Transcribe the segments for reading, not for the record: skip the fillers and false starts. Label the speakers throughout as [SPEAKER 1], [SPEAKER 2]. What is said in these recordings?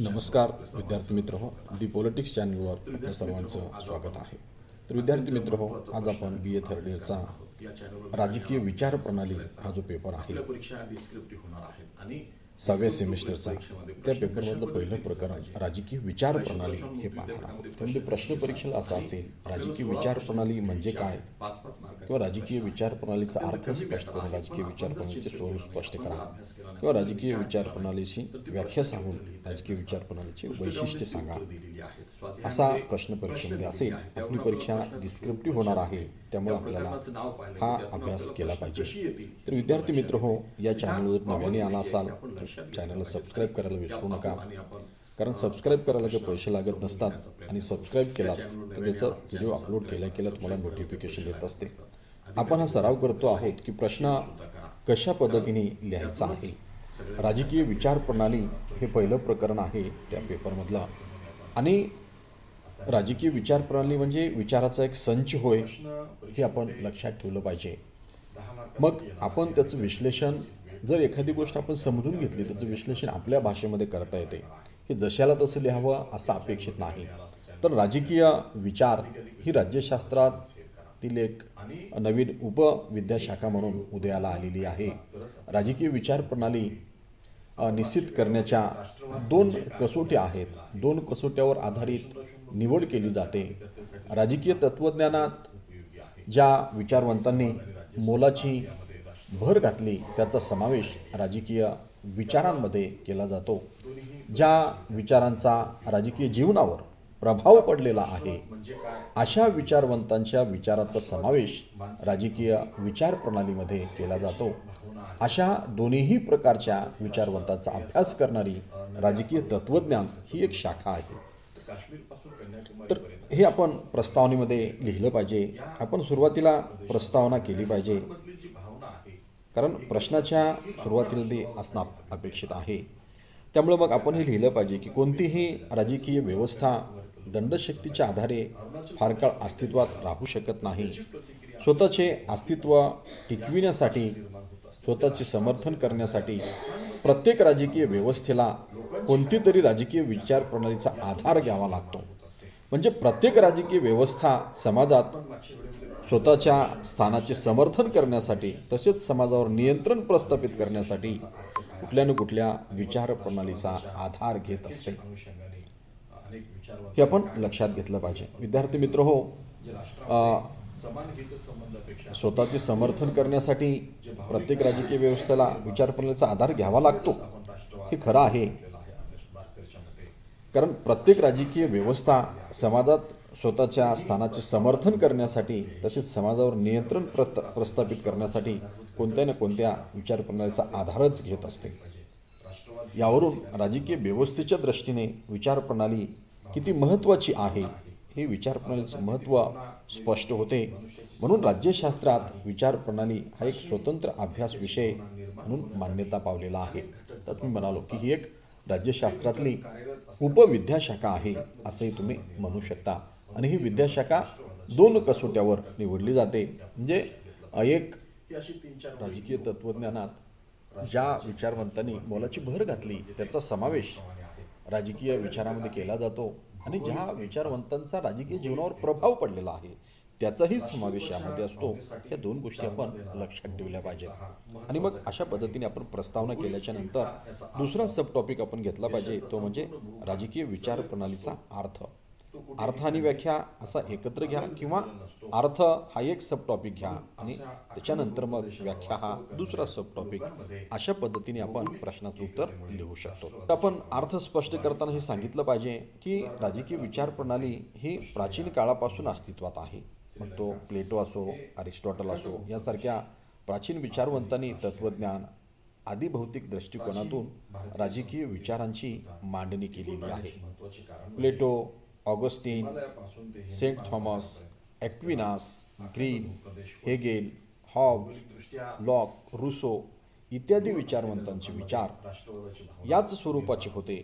[SPEAKER 1] नमस्कार विद्यार्थी मित्र हो, दी पॉलिटिक्स चॅनलवर आपल्या सर्वांचं स्वागत आहे. तर विद्यार्थी मित्र हो, आज आपण BA थर्ड इयरचा राजकीय विचार प्रणाली हा जो पेपर आहे 6व्या सेमिस्टरचा, त्या पेपरमधलं पहिलं प्रकरण राजकीय विचार प्रणाली हे पाहणार आहोत. त्यामध्ये प्रश्न परीक्षेला असा असेल, राजकीय विचार प्रणाली म्हणजे काय, किंवा राजकीय विचार प्रणालीचा अर्थ स्पष्ट करून राजकीय विचार प्रणालीचे स्वरूप स्पष्ट करा, किंवा राजकीय विचार प्रणालीची व्याख्या सांगून राजकीय विचार प्रणालीची वैशिष्ट्ये सांगा, असा प्रश्न परीक्षेमध्ये असेल. आपली परीक्षा डिस्क्रिप्टिव्ह होणार आहे, त्यामुळे आपल्याला हा अभ्यास केला पाहिजे. तर विद्यार्थी मित्र हो, या चॅनलवर नव्याने आला असाल तर चॅनलला सबस्क्राईब करायला विसरू नका, कारण सबस्क्राईब करायला काही पैसे लागत नसतात, आणि सबस्क्राईब केला तर त्याचा व्हिडिओ अपलोड केल्या तुम्हाला नोटिफिकेशन येत असते. आपण हा सराव करतो आहोत की प्रश्न कशा पद्धतीने लिहायचा आहे. राजकीय विचार प्रणाली हे पहिलं प्रकरण आहे त्या पेपरमधलं, आणि राजकीय विचार प्रणाली म्हणजे विचाराचा एक संच होय, हे आपण लक्षात ठेवलं पाहिजे. मग आपण त्याचं विश्लेषण, जर एखादी गोष्ट आपण समजून घेतली त्याचं विश्लेषण आपल्या भाषेमध्ये करता येते. हे जशाला तसं लिहावं असं अपेक्षित नाही. तर राजकीय विचार ही राज्यशास्त्रातील एक नवीन उपविद्याशाखा म्हणून उदयाला आलेली आहे. राजकीय विचार प्रणाली निश्चित करण्याच्या दोन कसोट्या आहेत. दोन कसोट्यावर आधारित निवड केली जाते. राजकीय तत्त्वज्ञानात ज्या विचारवंतांनी मोलाची भर घातली त्याचा समावेश राजकीय विचारांमध्ये केला जातो. ज्या विचारांचा राजकीय जीवनावर प्रभाव पडलेला आहे अशा विचारवंतांच्या विचाराचा समावेश राजकीय विचार प्रणालीमध्ये केला जातो. अशा दोन्हीही प्रकारच्या विचारवंतांचा अभ्यास करणारी राजकीय तत्त्वज्ञान ही एक शाखा आहे. तर हे आपण प्रस्तावनेमध्ये लिहिलं पाहिजे. आपण सुरुवातीला प्रस्तावना केली पाहिजे, कारण प्रश्नाच्या सुरुवातीला ते असणं अपेक्षित आहे. त्यामुळे मग आपण हे लिहिलं पाहिजे की कोणतीही राजकीय व्यवस्था दंडशक्तीच्या आधारे फार काळ अस्तित्वात राहू शकत नाही. स्वतःचे अस्तित्व टिकविण्यासाठी, स्वतःचे समर्थन करण्यासाठी प्रत्येक राजकीय व्यवस्थेला कोणती तरी राजकीय विचार प्रणालीचा आधार घ्यावा लागतो. म्हणजे प्रत्येक राजकीय व्यवस्था समाजात स्वतःच्या स्थानाचे समर्थन करण्यासाठी, तसेच समाजावर नियंत्रण प्रस्थापित करण्यासाठी कुठल्या न कुठल्या विचार प्रणालीचा आधार घेत असते. हे आपण लक्षात घेतलं पाहिजे. विद्यार्थी मित्र हो, स्वतःचे समर्थन करण्यासाठी प्रत्येक राजकीय व्यवस्थेला विचार प्रणालीचा आधार घ्यावा लागतो, हे खरं आहे. कारण प्रत्येक राजकीय व्यवस्था समाजात स्वतःच्या स्थानाचे समर्थन करण्यासाठी, तसेच समाजावर नियंत्रण प्रस्थापित करण्यासाठी कोणत्या ना कोणत्या विचार प्रणालीचा आधारच घेत असते. यावरून राजकीय व्यवस्थेच्या दृष्टीने विचार प्रणाली किती महत्त्वाची आहे हे विचार प्रणालीचं महत्त्व स्पष्ट होते. म्हणून राज्यशास्त्रात विचार प्रणाली हा एक स्वतंत्र अभ्यास विषय म्हणून मान्यता पावलेला आहे. तर मी म्हणालो की ही एक राज्यशास्त्रातली उपविद्याशाखा आहे असंही तुम्ही म्हणू शकता. आणि ही विद्याशाखा दोन कसोट्यावर निवडली जाते. म्हणजे एक, राजकीय तत्त्वज्ञानात ज्या विचारवंतांनी मोलाची भर घातली त्याचा समावेश राजकीय विचारामध्ये केला जातो, आणि ज्या विचारवंतांचा राजकीय जीवनावर प्रभाव पडलेला आहे त्याचाही समावेश यामध्ये असतो. या दोन गोष्टी आपण लक्षात ठेवल्या पाहिजेत. आणि मग अशा पद्धतीने आपण प्रस्तावना केल्याच्या नंतर दुसरा सब टॉपिक आपण घेतला पाहिजे, तो म्हणजे राजकीय विचार प्रणालीचा अर्थ. अर्थ आणि व्याख्या असा एकत्र घ्या, किंवा अर्थ हा एक सब टॉपिक घ्या आणि त्याच्यानंतर मग व्याख्या हा दुसरा सब टॉपिक. अशा पद्धतीने आपण प्रश्नाचं उत्तर लिहू शकतो. आपण अर्थ स्पष्ट करताना हे सांगितलं पाहिजे की राजकीय विचार प्रणाली ही प्राचीन काळापासून अस्तित्वात आहे. मग तो प्लेटो असो, अरिस्टॉटल असो, यासारख्या प्राचीन विचारवंतांनी तत्त्वज्ञान आदी भौतिक दृष्टिकोनातून राजकीय विचारांची मांडणी केलेली आहे. Plato, Augustine, Saint Thomas, Aquinas, Green, Hegel, Hobbes, Locke, Rousseau इत्यादी विचारवंतांचे विचार याच स्वरूपाचे होते.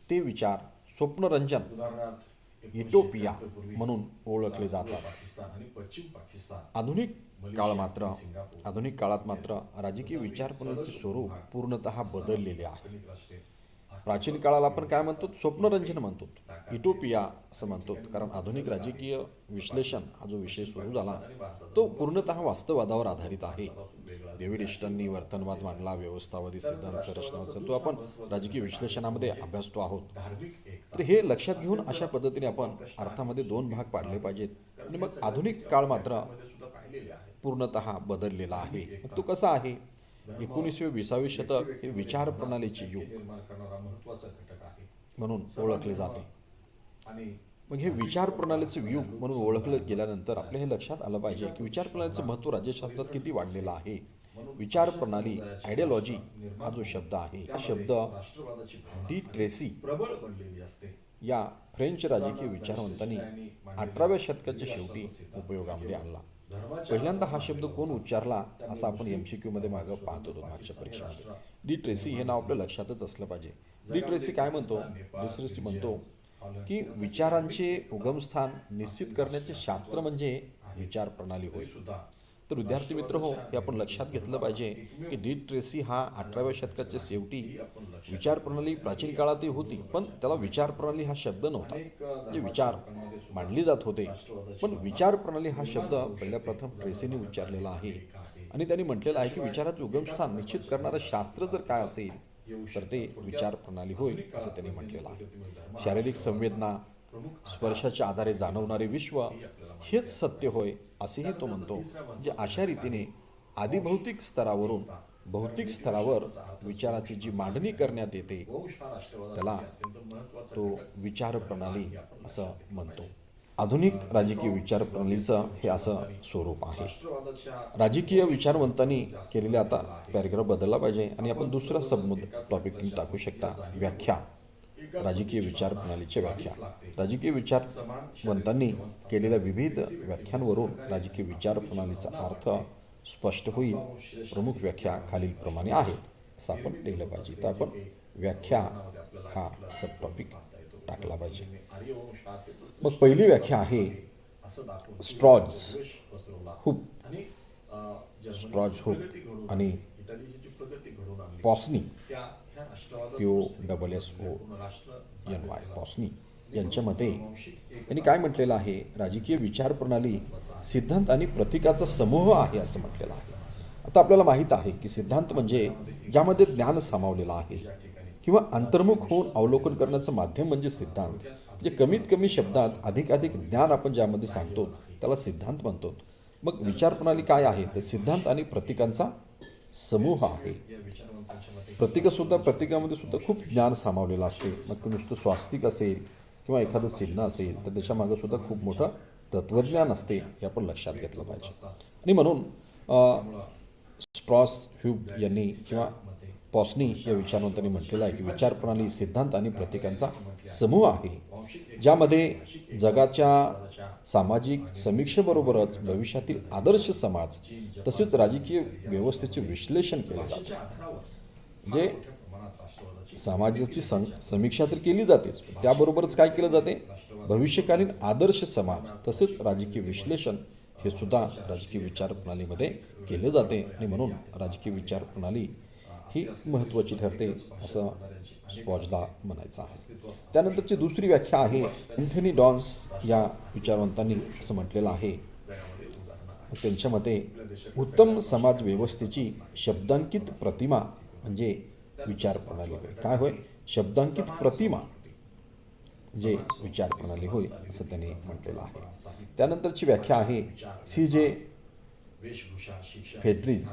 [SPEAKER 1] ते विचार स्वप्नरंजन, युटोपिया म्हणून ओळखले जातात. आधुनिक काळात मात्र राजकीय विचार प्रणालीचे स्वरूप पूर्णतः बदललेले आहे. प्राचीन काळाला आपण काय म्हणतो, स्वप्नरंजन म्हणतो, इटोपिया असं म्हणतो. कारण आधुनिक राजकीय विश्लेषण हा जो विषय सुरू झाला तो पूर्णतः वास्तववादावर आधारित आहे. डेव्हिड इस्टननी वर्तनवाद मांडला, व्यवस्थावादी सिद्धांत संरचना, तो आपण राजकीय विश्लेषणामध्ये अभ्यासतो आहोत. तर हे लक्षात घेऊन अशा पद्धतीने आपण अर्थामध्ये दोन भाग पाडले पाहिजेत. आणि मग आधुनिक काळ मात्र पूर्णतः बदललेला आहे. मग तो कसा आहे? 19वे-20वे शतक हे विचार प्रणालीचे युग म्हणून ओळखले जाते. मग हे विचार प्रणालीचे युग म्हणून ओळखलं गेल्यानंतर आपल्या हे लक्षात आलं पाहिजे की विचार प्रणालीचं महत्त्व राज्यशास्त्रात किती वाढलेलं आहे. विचार प्रणाली, आयडियोलॉजी हा जो शब्द आहे, हा शब्द डी ट्रेसी या फ्रेंच राजकीय विचारवंतांनी 18व्या शतकाच्या शेवटी उपयोगामध्ये आणला. पहिल्यांदा हा शब्द कोण उच्चारला असं आपण MCQ मध्ये मागं पाहत होतो मागच्या परीक्षेमध्ये. डी ट्रेसी हे नाव आपल्या लक्षातच असलं पाहिजे. डी ट्रेसी काय म्हणतो? डी ट्रेसी म्हणतो की विचारांचे उगमस्थान निश्चित करण्याचे शास्त्र म्हणजे विचार प्रणाली होय. तर विद्यार्थी मित्र हो, हे आपण लक्षात घेतलं पाहिजे की डी ट्रेसी हा 18व्या शतकाच्या शेवटी विचार प्रणाली प्राचीन काळातही होती, पण त्याला विचार प्रणाली हा शब्द नव्हता. म्हणजे विचार मांडली जात होते, पण विचार प्रणाली हा शब्द पहिल्या प्रथम ट्रेसीने उच्चारलेला आहे. आणि त्यांनी म्हटलेलं आहे की विचाराचे उगमस्थान निश्चित करणारं शास्त्र जर काय असेल तर ते विचार प्रणाली होईल असं त्यांनी म्हटलेलं आहे. शारीरिक संवेदना, स्पर्शाच्या आधारे जाणवणारे विश्व हेच सत्य होय असेही तो म्हणतो. म्हणजे अशा रीतीने आदिभौतिक स्तरावरून भौतिक स्तरावर विचाराची जी मांडणी करण्यात येते त्याला तो विचार प्रणाली असं म्हणतो. आधुनिक राजकीय विचार प्रणालीचं हे असं स्वरूप आहे. राजकीय विचारवंतांनी केलेले आता पॅरेग्राफ बदलला पाहिजे आणि आपण दुसरा टॉपिक टाकू शकता, व्याख्या. राजकीय विचार प्रणालीची व्याख्या. राजकीय विचारवंतांनी केलेल्या विविध व्याख्यांवरून राजकीय विचार प्रणालीचा अर्थ स्पष्ट होईल. प्रमुख व्याख्या खालीलप्रमाणे आहेत असं आपण लिहिलं पाहिजे. तर आपण व्याख्या हा सब टॉपिक टाकला पाहिजे. मग पहिली व्याख्या आहे स्ट्रॉज हुप. स्ट्रॉज हुप आणि पॉसनी, POSSONY, पॉसनी यांच्यामध्ये यांनी काय म्हटलेलं आहे? राजकीय विचार प्रणाली सिद्धांत आणि प्रतीकाचा समूह आहे असं म्हटलेलं आहे. आता आपल्याला माहीत आहे की सिद्धांत म्हणजे ज्यामध्ये ज्ञान सामावलेलं आहे किंवा अंतर्मुख होऊन अवलोकन करण्याचं माध्यम म्हणजे सिद्धांत. म्हणजे कमीत कमी शब्दात अधिकाधिक ज्ञान आपण ज्यामध्ये सांगतो त्याला सिद्धांत म्हणतो. मग विचार प्रणाली काय आहे? तर सिद्धांत आणि प्रतीकांचा समूह आहे. प्रतीकामध्ये सुद्धा खूप ज्ञान सामावलेलं असते. मग ते नुसतं स्वास्तिक असेल किंवा एखादं चिन्ह असेल तर त्याच्या मागे सुद्धा खूप मोठं तत्वज्ञान असते, हे आपण लक्षात घेतलं पाहिजे. आणि म्हणून स्ट्रॉस ह्यूब यांनी किंवा पॉसनी या विचारवंतांनी म्हटलेलं आहे की विचार प्रणाली सिद्धांत आणि प्रतीकांचा समूह आहे ज्यामध्ये जगाच्या सामाजिक समीक्षेबरोबरच भविष्यातील आदर्श समाज तसेच राजकीय व्यवस्थेचे विश्लेषण केले जाते. जे समाजाची समीक्षा तर केली जातेच, त्याबरोबरच काय केलं जाते? भविष्यकालीन आदर्श समाज तसेच राजकीय विश्लेषण हे सुद्धा राजकीय विचार प्रणालीमध्ये केले जाते. आणि म्हणून राजकीय विचार प्रणाली ही महत्त्वाची ठरते असं स्पॉजला म्हणायचं आहे. त्यानंतरची दुसरी व्याख्या आहे अँथनी डॉन्स या विचारवंतांनी असं म्हटलेलं आहे. त्यांच्या मते उत्तम समाज व्यवस्थेची शब्दांकित प्रतिमा म्हणजे विचार प्रणाली होय. काय होय? शब्दांकित प्रतिमा जे विचार प्रणाली होय असं त्यांनी म्हटलेलं आहे. त्यानंतरची व्याख्या आहे CJ फेड्रिज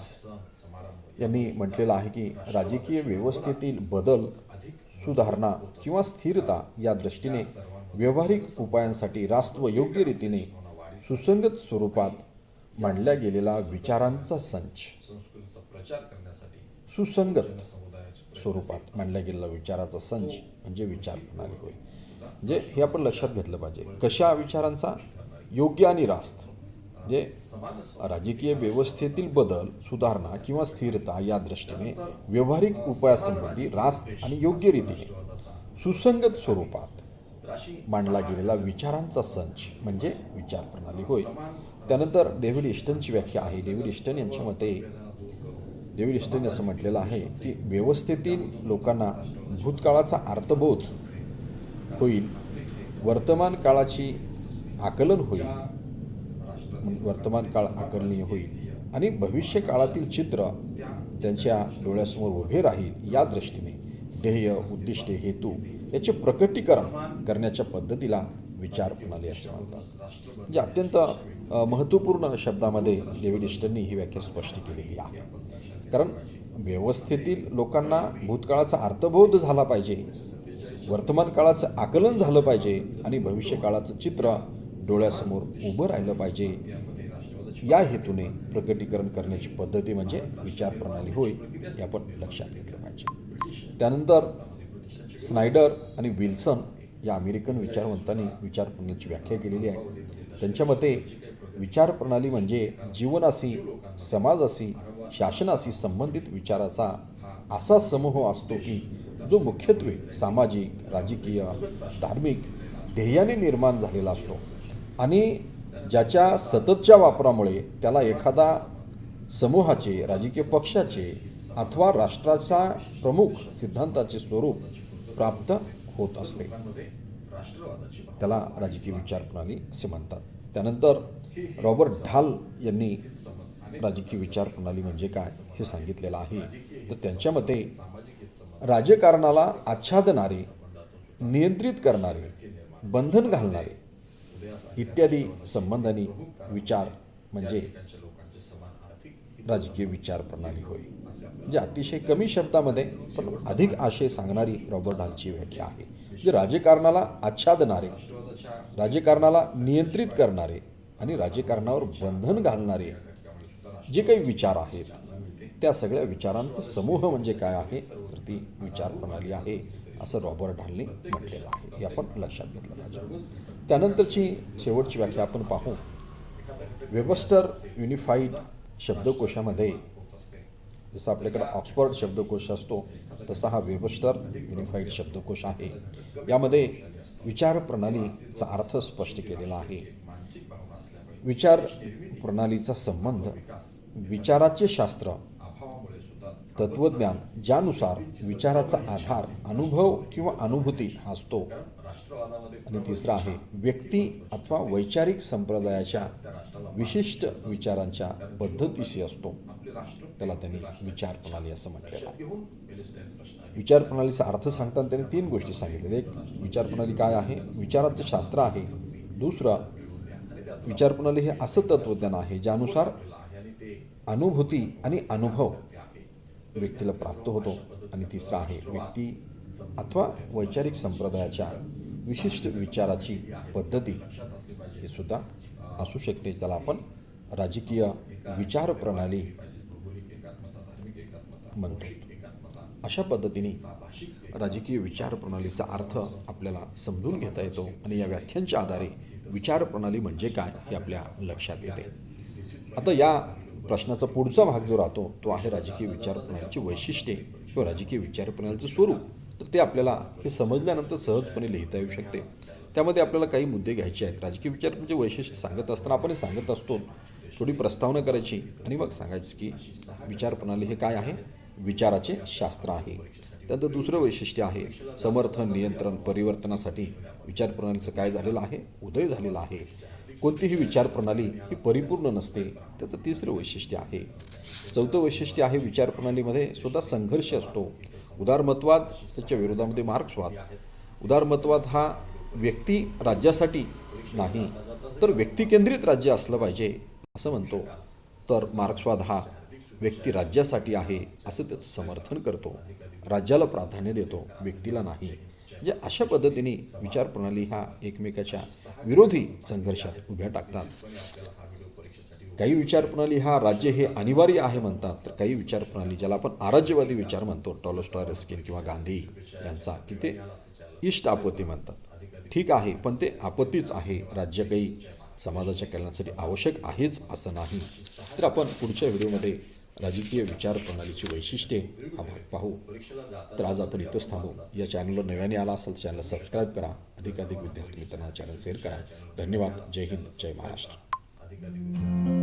[SPEAKER 1] यांनी म्हटलेलं आहे की राजकीय व्यवस्थेतील बदल, सुधारणा किंवा स्थिरता या दृष्टीने व्यावहारिक उपायांसाठी राष्ट्र योग्य रीतीने सुसंगत स्वरूपात मांडल्या गेलेला विचारांचा संच. सुसंगत स्वरूपात मांडल्या गेलेला विचाराचा संच म्हणजे विचार प्रणाली होय. म्हणजे हे आपण लक्षात घेतलं पाहिजे. कशा विचारांचा? योग्य आणि रास्त. म्हणजे राजकीय व्यवस्थेतील बदल, सुधारणा किंवा स्थिरता या दृष्टीने व्यावहारिक उपायासंबंधी रास्त आणि योग्य रीतीने सुसंगत स्वरूपात मांडला गेलेला विचारांचा संच म्हणजे विचार प्रणाली होय. त्यानंतर डेव्हिड इस्टनची व्याख्या आहे. डेव्हिड इस्टन यांच्या मते डेव्हिड इस्टन असं म्हटलेलं आहे की व्यवस्थेतील लोकांना भूतकाळाचा अर्थबोध होईल, वर्तमान काळाची आकलन होईल, वर्तमान काळ आकलनीय होईल आणि भविष्य काळातील चित्र त्यांच्या डोळ्यासमोर उभे राहील. या दृष्टीने ध्येय, उद्दिष्टे, हेतू याचे प्रकटीकरण करण्याच्या पद्धतीला विचार प्रणाली असे म्हणतात. म्हणजे अत्यंत महत्त्वपूर्ण शब्दामध्ये डेव्हिड इस्टननी ही व्याख्या स्पष्ट केलेली आहे. कारण व्यवस्थेतील लोकांना भूतकाळाचा अर्थबोध झाला पाहिजे, वर्तमान काळाचं आकलन झालं पाहिजे आणि भविष्य काळाचं चित्र डोळ्यासमोर उभं राहिलं पाहिजे. या हेतूने प्रकटीकरण करण्याची पद्धती म्हणजे विचार प्रणाली होय, हे आपण लक्षात घेतलं पाहिजे. त्यानंतर स्नायडर आणि विल्सन या अमेरिकन विचारवंतांनी विचार प्रणालीची व्याख्या केलेली आहे. त्यांच्या मते विचार प्रणाली म्हणजे जीवनाशी, समाजाशी, शासनाशी संबंधित विचाराचा असा समूह असतो की जो मुख्यत्वे सामाजिक, राजकीय, धार्मिक ध्येयाने निर्माण झालेला असतो आणि ज्याच्या सततच्या वापरामुळे त्याला एखादा समूहाचे, राजकीय पक्षाचे अथवा राष्ट्राचा प्रमुख सिद्धांताचे स्वरूप प्राप्त होत असते. त्याला राजकीय विचार प्रणाली असे म्हणतात. त्यानंतर रॉबर्ट ढाल यांनी राजकीय विचार प्रणाली म्हणजे काय हे सांगितलेलं आहे. तर त्यांच्या मते राजकारणाला आच्छादणारे, नियंत्रित करणारे, बंधन घालणारे इत्यादी संबंधांनी विचार म्हणजे राजकीय विचार प्रणाली होय. म्हणजे अतिशय कमी शब्दामध्ये पण अधिक आशय सांगणारी रॉबर्ट ढालची व्याख्या आहे. जे राजकारणाला आच्छादणारे, राजकारणाला नियंत्रित करणारे आणि राजकारणावर बंधन घालणारे जे काही विचार आहेत त्या सगळ्या विचारांचा समूह म्हणजे काय आहे तर ती विचार प्रणाली आहे असं रॉबर्ट ढालने म्हटलेलं आहे. हे आपण लक्षात घेतलं पाहिजे. त्यानंतरची शेवटची व्याख्या आपण पाहू. वेबस्टर युनिफाईड शब्दकोशामध्ये जसं आपल्याकडे ऑक्सफर्ड शब्दकोश असतो तसा हा वेबस्टर युनिफाईड शब्दकोश आहे. यामध्ये विचार प्रणालीचा अर्थ स्पष्ट केलेला आहे. विचार प्रणालीचा संबंध विचाराचे शास्त्र, तत्वज्ञान ज्यानुसार विचाराचा आधार अनुभव किंवा अनुभूती असतो. आणि तिसरा आहे व्यक्ती अथवा वैचारिक संप्रदायाच्या विशिष्ट विचारांच्या पद्धतीशी असतो. त्याला त्यांनी विचार प्रणाली असं म्हटलेलं आहे. विचार प्रणालीचा अर्थ सांगताना त्यांनी 3 गोष्टी सांगितल्या. एक, विचार प्रणाली काय आहे, विचाराचं शास्त्र आहे. दुसरं, विचार प्रणाली हे असं तत्वज्ञान आहे ज्यानुसार अनुभूती आणि अनुभव व्यक्तीला प्राप्त होतो. आणि तिसरा आहे व्यक्ती अथवा वैचारिक संप्रदायाच्या विशिष्ट विचाराची पद्धती हे सुद्धा असू शकते. ज्याला आपण राजकीय विचार प्रणाली म्हणतो. अशा पद्धतीने राजकीय विचार प्रणालीचा अर्थ आपल्याला समजून घेता येतो आणि या व्याख्यांच्या आधारे विचार प्रणाली म्हणजे काय हे आपल्या लक्षात येते. आता या प्रश्नाचा पुढचा भाग जो राहतो तो आहे राजकीय विचार प्रणालीची वैशिष्ट्ये किंवा राजकीय विचार प्रणालीचं स्वरूप. तर ते आपल्याला हे समजल्यानंतर सहजपणे लिहिता येऊ शकते. त्यामध्ये आपल्याला काही मुद्दे घ्यायचे आहेत. राजकीय विचार म्हणजे वैशिष्ट्य सांगत असताना आपण सांगत असतो, थोडी प्रस्तावना करायची आणि मग सांगायचं की विचार प्रणाली हे काय आहे, विचाराचे शास्त्र आहे. त्यानंतर दुसरं वैशिष्ट्य आहे समर्थन, नियंत्रण, परिवर्तनासाठी विचार प्रणालीचं काय झालेलं आहे, उदय झालेला आहे. कोणतीही विचार प्रणाली ही परिपूर्ण नसते, त्याचं तिसरं वैशिष्ट्य आहे. चौथं वैशिष्ट्य आहे विचार प्रणालीमध्ये सुद्धा संघर्ष असतो. उदारमतवाद त्याच्या विरोधामध्ये मार्क्सवाद. उदारमतवाद हा व्यक्ती राज्यासाठी नाही तर व्यक्तिकेंद्रित राज्य असलं पाहिजे असं म्हणतो. तर मार्क्सवाद हा व्यक्ती राज्यासाठी आहे असं त्याचं समर्थन करतो, राज्याला प्राधान्य देतो, व्यक्तीला नाही. म्हणजे अशा पद्धतीने विचार प्रणाली हा एकमेकाच्या विरोधी संघर्षात उभ्या टाकतात. काही विचार प्रणाली हा राज्य हे अनिवार्य आहे म्हणतात, तर काही विचार प्रणाली ज्याला आपण अराज्यवादी विचार म्हणतो, टॉलस्टॉय, रस्किन किंवा गांधी यांचा, की ते इष्ट आपत्ती म्हणतात. ठीक आहे, पण ते आपत्तीच आहे. राज्य काही समाजाच्या कल्याणासाठी आवश्यक आहेच असं नाही. तर आपण पुढच्या व्हिडिओमध्ये राजकीय विचार प्रणालीची वैशिष्ट्ये हा भाग पाहू. तर आज आपण इथंच थांबू. या चॅनलवर नव्याने आला असेल चॅनलला सबस्क्राईब करा. अधिकाधिक विद्यार्थी मित्रांना चॅनल शेअर करा. धन्यवाद. जय हिंद, जय महाराष्ट्र.